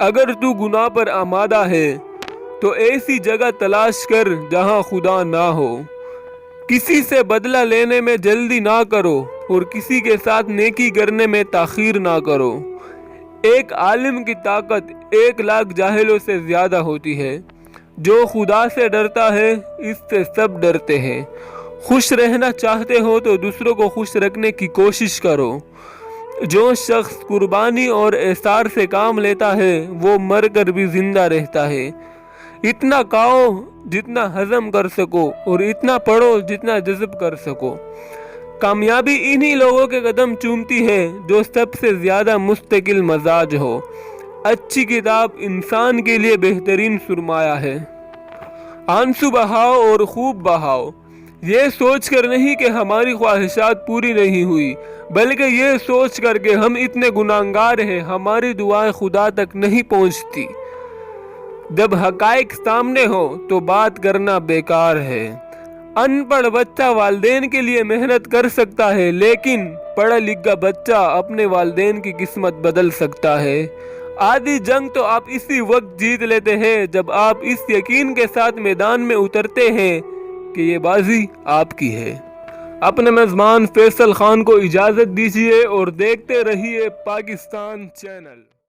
اگر تو گناہ پر آمادہ ہے تو ایسی جگہ تلاش کر جہاں خدا نہ ہو۔ کسی سے بدلہ لینے میں جلدی نہ کرو اور کسی کے ساتھ نیکی کرنے میں تاخیر نہ کرو۔ ایک عالم کی طاقت 1,00,000 جاہلوں سے زیادہ ہوتی ہے۔ جو خدا سے ڈرتا ہے اس سے سب ڈرتے ہیں۔ خوش رہنا چاہتے ہو تو دوسروں کو خوش رکھنے کی کوشش کرو۔ جو شخص قربانی اور ایثار سے کام لیتا ہے وہ مر کر بھی زندہ رہتا ہے۔ اتنا کھاؤ جتنا ہضم کر سکو اور اتنا پڑھو جتنا جذب کر سکو۔ کامیابی انہی لوگوں کے قدم چومتی ہے جو سب سے زیادہ مستقل مزاج ہو۔ اچھی کتاب انسان کے لیے بہترین سرمایہ ہے۔ آنسو بہاؤ اور خوب بہاؤ، یہ سوچ کر نہیں کہ ہماری خواہشات پوری نہیں ہوئی، بلکہ یہ سوچ کر کہ ہم اتنے گناہگار ہیں ہماری دعائیں خدا تک نہیں پہنچتی۔ جب حقائق سامنے ہو تو بات کرنا بیکار ہے۔ ان پڑھ بچہ والدین کے لیے محنت کر سکتا ہے، لیکن پڑھا لکھا بچہ اپنے والدین کی قسمت بدل سکتا ہے۔ آدھی جنگ تو آپ اسی وقت جیت لیتے ہیں جب آپ اس یقین کے ساتھ میدان میں اترتے ہیں کہ یہ بازی آپ کی ہے۔ اپنے میزبان فیصل خان کو اجازت دیجیے اور دیکھتے رہیے پاکستان چینل۔